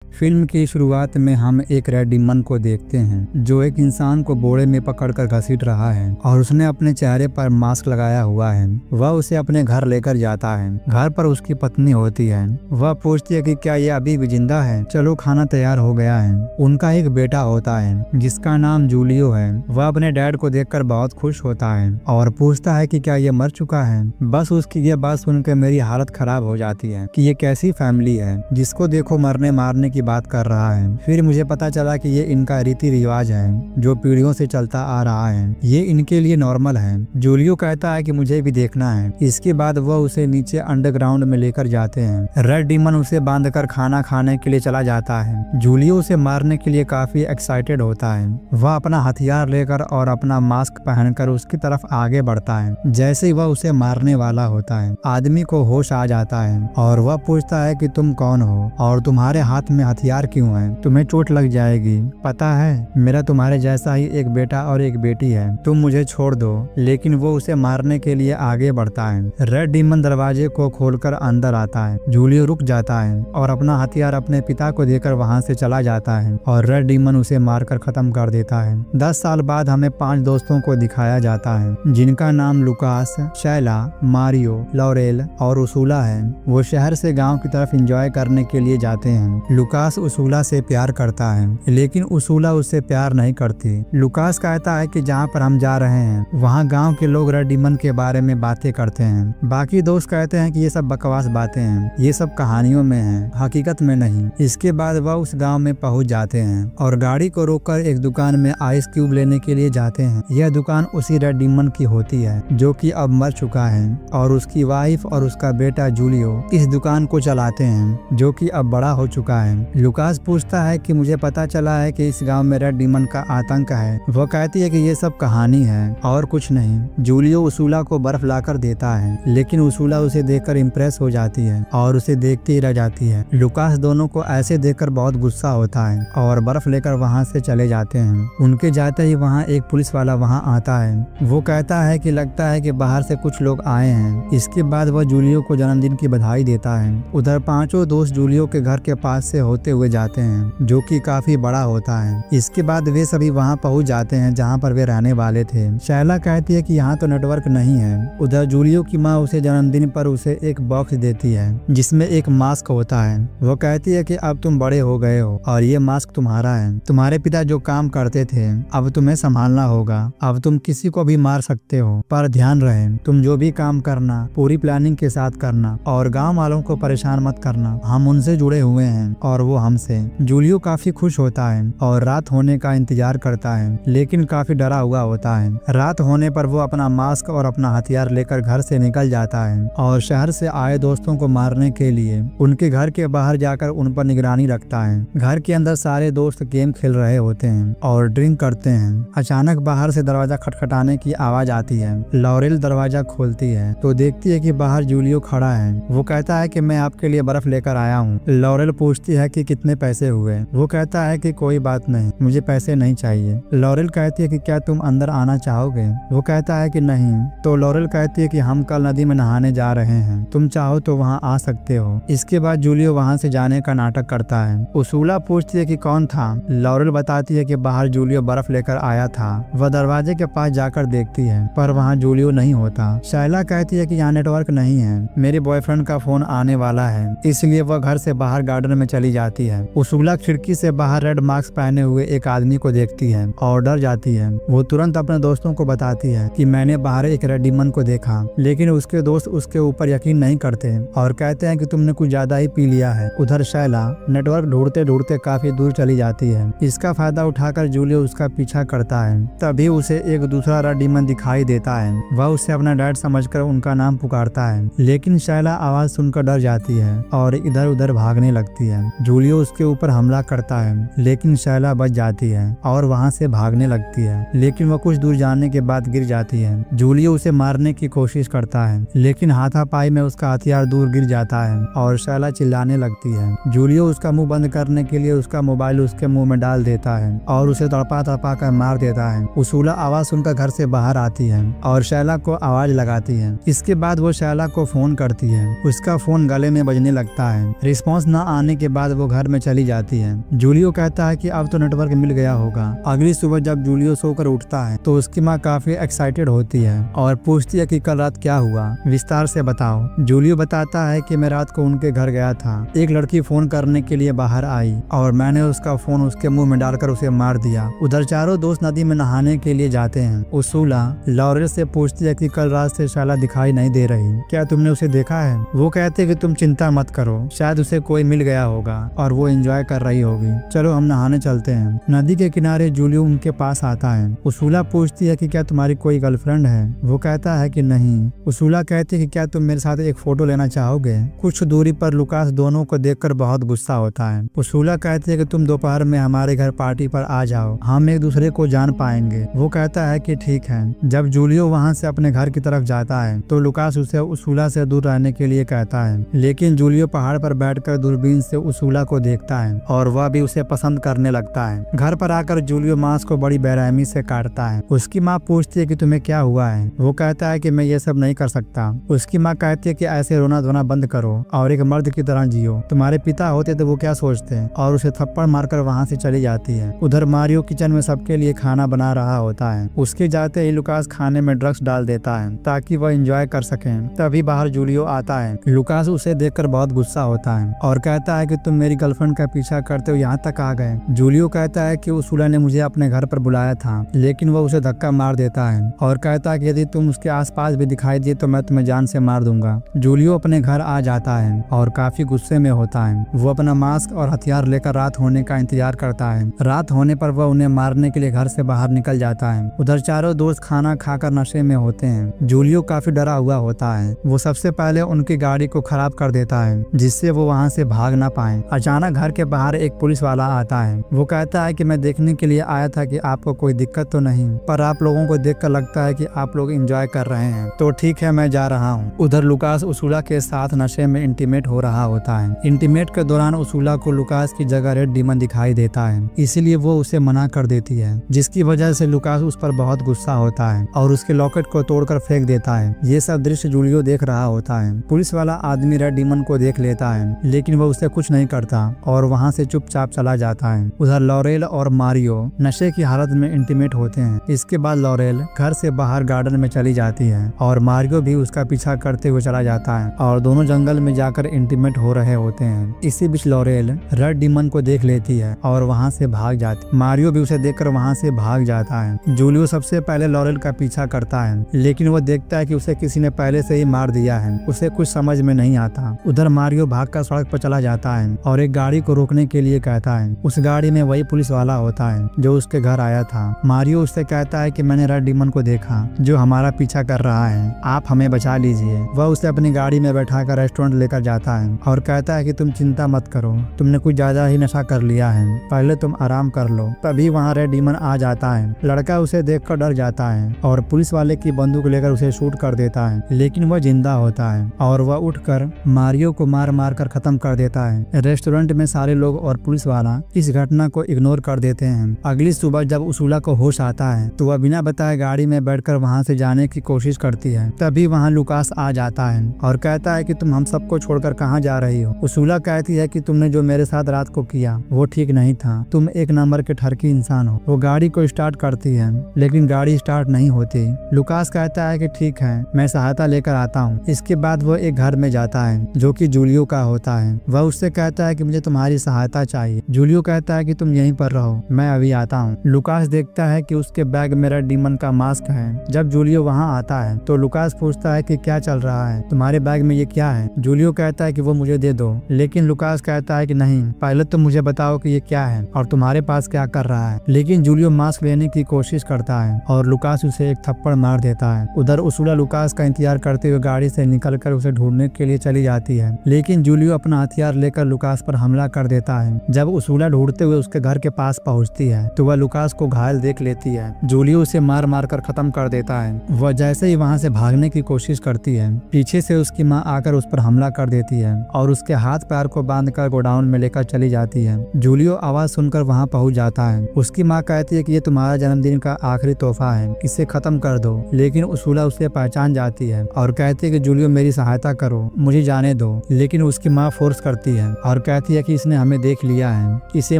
Film की शुरुआत में हम एक रेड डीमन को देखते हैं जो एक इंसान को बोरे में पकड़कर घसीट रहा है और उसने अपने चेहरे पर मास्क लगाया हुआ है। वह उसे अपने घर लेकर जाता है। घर पर उसकी पत्नी होती है। वह पूछती है कि क्या ये अभी भी जिंदा है। चलो खाना तैयार हो गया है। उनका एक बेटा होता है जिसका नाम जूलियो है। वह अपने डैड को देखकर बहुत खुश होता है और पूछता है कि क्या ये मर चुका है। बस उसकी ये बात सुनकर मेरी हालत खराब हो जाती है कि ये कैसी फैमिली है जिसको देखो मरने मारने की बात कर रहा है। फिर मुझे पता चला कि ये इनका रीति रिवाज है जो पीढ़ियों से चलता आ रहा है। ये इनके लिए नॉर्मल है। जूलियो कहता है कि मुझे भी देखना है। इसके बाद वह उसे नीचे अंडरग्राउंड में लेकर जाते हैं। रेड डीमन उसे बांधकर खाना खाने के लिए चला जाता है। जूलियो उसे मारने के लिए काफी एक्साइटेड होता है। वह अपना हथियार लेकर और अपना मास्क पहनकर उसकी तरफ आगे बढ़ता है। जैसे ही वह उसे मारने वाला होता है आदमी को होश आ जाता है और वह पूछता है कि तुम कौन हो और तुम्हारे हाथ में हथियार क्यों है। तुम्हें चोट लग जाएगी। पता है मेरा तुम्हारे जैसा ही एक बेटा और एक बेटी है। तुम मुझे छोड़ दो। लेकिन वो उसे मारने के लिए आगे बढ़ता है। रेड डीमन दरवाजे को खोलकर अंदर आता है। जूलियो रुक जाता है और अपना हथियार अपने पिता को देकर वहां से चला जाता है और रेड डीमन उसे मारकर खत्म कर देता है। 10 साल बाद हमें 5 दोस्तों को दिखाया जाता है जिनका नाम लुकास, शैला, मारियो, लॉरेल और उसूला है। वो शहर से गाँव की तरफ एंजॉय करने के लिए जाते हैं। लुकास उसूला से प्यार करता है लेकिन उसूला उससे प्यार नहीं करती। लुकास कहता है कि जहाँ पर हम जा रहे हैं वहाँ गांव के लोग रेड डीमन के बारे में बातें करते हैं। बाकी दोस्त कहते हैं कि ये सब बकवास बातें हैं, ये सब कहानियों में हैं, हकीकत में नहीं। इसके बाद वह उस गांव में पहुंच जाते हैं और गाड़ी को रोककर एक दुकान में आइस क्यूब लेने के लिए जाते हैं। यह दुकान उसी रेड डीमन की होती है जो कि अब मर चुका है और उसकी वाइफ और उसका बेटा जूलियो इस दुकान को चलाते हैं जो कि अब बड़ा हो चुका है। लुकास पूछता है कि मुझे पता चला है कि इस गांव में रेड डीमन का आतंक है। वह कहती है कि ये सब कहानी है और कुछ नहीं। जूलियो उसूला को बर्फ लाकर देता है लेकिन उसूला उसे देखकर इम्प्रेस हो जाती है और उसे देखती ही रह जाती है। लुकास दोनों को ऐसे देखकर बहुत गुस्सा होता है और बर्फ लेकर वहां से चले जाते हैं। उनके जाते ही वहां एक पुलिस वाला वहां आता है। वो कहता है कि लगता है कि बाहर से कुछ लोग आए हैं। इसके बाद वह जूलियो को जन्मदिन की बधाई देता है। उधर 5 दोस्त जूलियो के घर के पास से होते हुए जाते हैं जो कि काफी बड़ा होता है। इसके बाद वे सभी वहां पहुंच जाते हैं जहां पर वे रहने वाले थे। शैला कहती है कि यहाँ तो नेटवर्क नहीं है। उधर जूलियो की माँ उसे जन्मदिन पर उसे एक बॉक्स देती है जिसमें एक मास्क होता है। वो कहती है कि अब तुम बड़े हो गए हो और ये मास्क तुम्हारा है। तुम्हारे पिता जो काम करते थे अब तुम्हें संभालना होगा। अब तुम किसी को भी मार सकते हो पर ध्यान रहे तुम जो भी काम करना पूरी प्लानिंग के साथ करना और गाँव वालों को परेशान मत करना। हम उनसे जुड़े हुए हैं और वो हमसे। जूलियो काफी खुश होता है और रात होने का इंतजार करता है लेकिन काफी डरा हुआ होता है। रात होने पर वो अपना मास्क और अपना हथियार लेकर घर से निकल जाता है और शहर से आए दोस्तों को मारने के लिए उनके घर के बाहर जाकर उन पर निगरानी रखता है। घर के अंदर सारे दोस्त गेम खेल रहे होते हैं और ड्रिंक करते हैं। अचानक बाहर से दरवाजा खटखटाने की आवाज आती है। लॉरेल दरवाजा खोलती है तो देखती है कि बाहर जूलियो खड़ा है। वो कहता है कि मैं आपके लिए बर्फ लेकर आया हूँ। लॉरेल पूछती है कि कितने पैसे हुए। वो कहता है कि कोई बात नहीं, मुझे पैसे नहीं चाहिए। लॉरेल कहती है कि क्या तुम अंदर आना चाहोगे। वो कहता है कि नहीं। तो लॉरेल कहती है कि हम कल नदी में नहाने जा रहे हैं, तुम चाहो तो वहाँ आ सकते हो। इसके बाद जूलियो वहाँ से जाने का नाटक करता है। उसूला पूछती है कि कौन था। लॉरेल बताती है कि बाहर जूलियो बर्फ लेकर आया था। वह दरवाजे के पास जाकर देखती है पर वहाँ जूलियो नहीं होता। शैला कहती है कि यहाँ नेटवर्क नहीं है, मेरे बॉयफ्रेंड का फोन आने वाला है, इसलिए वह घर से बाहर गार्डन में चली जाती है। उसूला खिड़की से बाहर रेड मास्क पहने हुए एक आदमी को देखती है और डर जाती है। वो तुरंत अपने दोस्तों को बताती है कि मैंने बाहर एक रेड डीमन को देखा। लेकिन उसके दोस्त उसके ऊपर यकीन नहीं करते और कहते हैं कि तुमने कुछ ज्यादा ही पी लिया है। उधर शैला नेटवर्क ढूंढते ढूंढते काफी दूर चली जाती है। इसका फायदा उठाकर जूलियो उसका पीछा करता है। तभी उसे एक दूसरा रेड डीमन दिखाई देता है। वह उसे अपना डैड समझकर उनका नाम पुकारता है लेकिन शैला आवाज सुनकर डर जाती है और इधर उधर भागने लगती है। जूलियो उसके ऊपर हमला करता है लेकिन शैला बच जाती है और वहां से भागने लगती है लेकिन वह कुछ दूर जाने के बाद गिर जाती है। जूलियो उसे मारने की कोशिश करता है लेकिन हाथापाई में उसका हथियार दूर गिर जाता है और शैला चिल्लाने लगती है। जूलियो उसका मुंह बंद करने के लिए उसका मोबाइल उसके मुंह में डाल देता है और उसे तड़पा तड़पा कर मार देता है। उसूला आवाज सुनकर घर से बाहर आती है और शैला को आवाज लगाती है। इसके बाद वो शैला को फोन करती है। उसका फोन गले में बजने लगता है। रिस्पॉन्स न आने के बाद बाद वो घर में चली जाती है। जूलियो कहता है कि अब तो नेटवर्क मिल गया होगा। अगली सुबह जब जूलियो सोकर उठता है तो उसकी माँ काफी एक्साइटेड होती है और पूछती है कि कल रात क्या हुआ, विस्तार से बताओ। जूलियो बताता है कि मैं रात को उनके घर गया था। एक लड़की फोन करने के लिए बाहर आई और मैंने उसका फोन उसके मुंह में डालकर उसे मार दिया। उधर चारों दोस्त नदी में नहाने के लिए जाते हैं। उसूला लॉरेल से पूछती है कि कल रात से शाला दिखाई नहीं दे रही, क्या तुमने उसे देखा है? वो कहते कि तुम चिंता मत करो, शायद उसे कोई मिल गया होगा और वो एंजॉय कर रही होगी। चलो हम नहाने चलते हैं। नदी के किनारे जूलियो उनके पास आता है। उसूला पूछती है कि क्या तुम्हारी कोई गर्लफ्रेंड है? वो कहता है कि नहीं। उसूला कहती है कि क्या तुम मेरे साथ एक फोटो लेना चाहोगे? कुछ दूरी पर लुकास दोनों को देखकर बहुत गुस्सा होता है। उसूला कहती है कि तुम दोपहर में हमारे घर पार्टी पर आ जाओ, हम एक दूसरे को जान पाएंगे। वो कहता है कि ठीक है। जब जूलियो वहाँ से अपने घर की तरफ जाता है तो लुकास उसे उसूला से दूर रहने के लिए कहता है, लेकिन जूलियो पहाड़ पर बैठकर दूरबीन से उसूला को देखता है और वह भी उसे पसंद करने लगता है। घर पर आकर जूलियो मांस को बड़ी बेरहमी से काटता है। उसकी माँ पूछती है कि तुम्हें क्या हुआ है? वो कहता है कि मैं ये सब नहीं कर सकता। उसकी माँ कहती है कि ऐसे रोना धोना बंद करो और एक मर्द की तरह जियो। तुम्हारे पिता होते तो वो क्या सोचते? और उसे थप्पड़ मारकर वहाँ से चली जाती है। उधर मारियो किचन में सबके लिए खाना बना रहा होता है। उसके जाते ही लुकास खाने में ड्रग्स डाल देता है ताकि वह एंजॉय कर सके। तभी बाहर जूलियो आता है। लुकास उसे देखकर बहुत गुस्सा होता है और कहता है कि तुम मेरी गर्लफ्रेंड का पीछा करते हो यहाँ तक आ गए। जूलियो कहता है कि उसूला ने मुझे अपने घर पर बुलाया था, लेकिन वह उसे धक्का मार देता है और कहता है कि यदि तुम उसके आसपास भी दिखाई दिए तो मैं तुम्हें जान से मार दूंगा। जूलियो अपने घर आ जाता है और काफी गुस्से में होता है। वो अपना मास्क और हथियार लेकर रात होने का इंतजार करता है। रात होने पर वह उन्हें मारने के लिए घर से बाहर निकल जाता है। उधर चारों दोस्त खाना खाकर नशे में होते हैं। जूलियो काफी डरा हुआ होता है। वो सबसे पहले उनकी गाड़ी को खराब कर देता है जिससे वो वहाँ से भाग ना पाए। अचानक घर के बाहर एक पुलिस वाला आता है। वो कहता है कि मैं देखने के लिए आया था कि आपको कोई दिक्कत तो नहीं, पर आप लोगों को देखकर लगता है कि आप लोग एंजॉय कर रहे हैं, तो ठीक है मैं जा रहा हूँ। उधर लुकास उसूला के साथ नशे में इंटीमेट हो रहा होता है। इंटीमेट के दौरान उसूला को लुकास की जगह रेड डीमन दिखाई देता है, इसीलिए वो उसे मना कर देती है, जिसकी वजह से लुकास उस पर बहुत गुस्सा होता है और उसके लॉकेट को तोड़कर फेंक देता है। ये सब दृश्य जूलियो देख रहा होता है। पुलिस वाला आदमी रेड डीमन को देख लेता है, लेकिन वो उससे कुछ नहीं करता और वहाँ से चुपचाप चला जाता है। उधर लॉरेल और मारियो नशे की हालत में इंटीमेट होते हैं। इसके बाद लॉरेल घर से बाहर गार्डन में चली जाती है और मारियो भी उसका पीछा करते हुए चला जाता है और दोनों जंगल में जाकर इंटीमेट हो रहे होते हैं। इसी बीच लॉरेल रेड डीमन को देख लेती है और वहाँ से भाग जाती। मारियो भी उसे देखकर वहाँ से भाग जाता है। जूलियो सबसे पहले लॉरेल का पीछा करता है, लेकिन वो देखता है कि उसे किसी ने पहले से ही मार दिया है। उसे कुछ समझ में नहीं आता। उधर मारियो भागकर सड़क पर चला जाता है और एक गाड़ी को रोकने के लिए कहता है। उस गाड़ी में वही पुलिस वाला होता है जो उसके घर आया था। मारियो उससे कहता है कि मैंने रेड डीमन को देखा जो हमारा पीछा कर रहा है, आप हमें बचा लीजिए। वह उसे अपनी गाड़ी में बैठाकर रेस्टोरेंट लेकर जाता है और कहता है कि तुम चिंता मत करो, तुमने कुछ ज्यादा ही नशा कर लिया है, पहले तुम आराम कर लो। तभी वहाँ रेड डीमन आ जाता है। लड़का उसे देखकर डर जाता है और पुलिस वाले की बंदूक लेकर उसे शूट कर देता है, लेकिन वह जिंदा होता है और वह उठकर मारियो को मार मार कर खत्म कर देता है। रेस्टोरेंट में सारे लोग और पुलिस वाला इस घटना को इग्नोर कर देते हैं। अगली सुबह जब उसूला को होश आता है तो वह बिना बताए गाड़ी में बैठकर वहाँ से जाने की कोशिश करती है। तभी वहाँ लुकास आ जाता है और कहता है कि तुम हम सबको छोड़कर कहाँ जा रही हो? उसूला कहती है कि तुमने जो मेरे साथ रात को किया वो ठीक नहीं था, तुम एक नंबर के ठरकी इंसान हो। वो गाड़ी को स्टार्ट करती है लेकिन गाड़ी स्टार्ट नहीं होती। लुकास कहता है कि ठीक है मैं सहायता लेकर आता हूँ। इसके बाद वो एक घर में जाता है जो कि जूलियो का होता है। वह उससे कहता है कि मुझे तुम्हारी सहायता चाहिए। जूलियो कहता है कि तुम यहीं पर रहो, मैं अभी आता हूँ। लुकास देखता है कि उसके बैग में रेड डीमन का मास्क है। जब जूलियो वहाँ आता है तो लुकास पूछता है कि क्या चल रहा है, तुम्हारे बैग में ये क्या है? जूलियो कहता है कि वो मुझे दे दो, लेकिन लुकास कहता है कि नहीं, पहले तुम मुझे बताओ कि ये क्या है और तुम्हारे पास क्या कर रहा है। लेकिन जूलियो मास्क लेने की कोशिश करता है और लुकास उसे एक थप्पड़ मार देता है। उधर उसूला लुकास का इंतजार करते हुए गाड़ी से निकलकर उसे ढूंढने के लिए चली जाती है, लेकिन जूलियो अपना हथियार लेकर लुकास पर हमला कर देता है। जब उसूला ढूंढते हुए उसके घर के पास पहुंचती है तो वह लुकास को घायल देख लेती है। जूलियो उसे मार मार कर खत्म कर देता है। वह जैसे ही वहाँ से भागने की कोशिश करती है, पीछे से उसकी माँ आकर उस पर हमला कर देती है और उसके हाथ पैर को बांधकर गोडाउन में लेकर चली जाती है। जूलियो आवाज सुनकर वहाँ पहुँच जाता है। उसकी माँ कहती है कि ये तुम्हारा जन्मदिन का आखिरी तोहफा है, इसे खत्म कर दो। लेकिन उसूला उसे पहचान जाती है और कहती है कि जूलियो मेरी सहायता करो, मुझे जाने दो। लेकिन उसकी माँ फोर्स करती है और और कहती है कि इसने हमें देख लिया है, इसे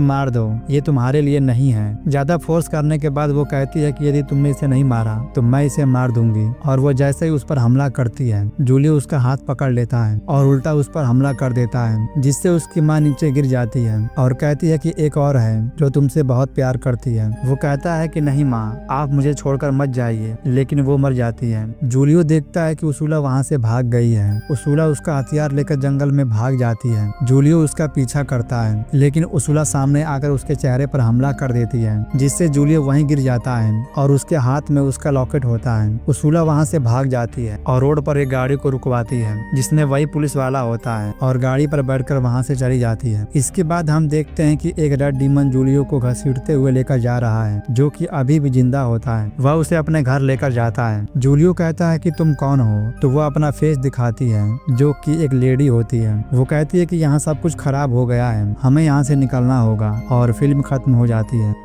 मार दो, ये तुम्हारे लिए नहीं है। ज्यादा फोर्स करने के बाद वो कहती है कि यदि तुमने इसे नहीं मारा तो मैं इसे मार दूंगी। और वो जैसे ही उस पर हमला करती है, जूलियो उसका हाथ पकड़ लेता है और उल्टा उस पर हमला कर देता है, जिससे उसकी माँ नीचे गिर जाती है और कहती है कि एक और है जो तुमसे बहुत प्यार करती है। वो कहता है कि नहीं माँ, आप मुझे छोड़कर मत जाइए, लेकिन वो मर जाती है। जूलियो देखता है कि उसूला वहाँ से भाग गई है। उसूला उसका हथियार लेकर जंगल में भाग जाती है। जूलियो उसका पीछा करता है, लेकिन उसूला सामने आकर उसके चेहरे पर हमला कर देती है, जिससे जूलियो वहीं गिर जाता है और उसके हाथ में उसका लॉकेट होता है। उसूला वहाँ से भाग जाती है और रोड पर एक गाड़ी को रुकवाती है, जिसमें वही पुलिस वाला होता है, और गाड़ी पर बैठकर वहाँ से चली जाती है। इसके बाद हम देखते हैं कि एक रेड डीमन जूलियो को घसीटते हुए लेकर जा रहा है, जो कि अभी भी जिंदा होता है। वह उसे अपने घर लेकर जाता है। जूलियो कहता है कि तुम कौन हो, तो वह अपना फेस दिखाती है, जो कि एक लेडी होती है। वो कहती है कि यहाँ सब कुछ खराब हो गया है, हमें यहाँ से निकलना होगा, और फिल्म खत्म हो जाती है।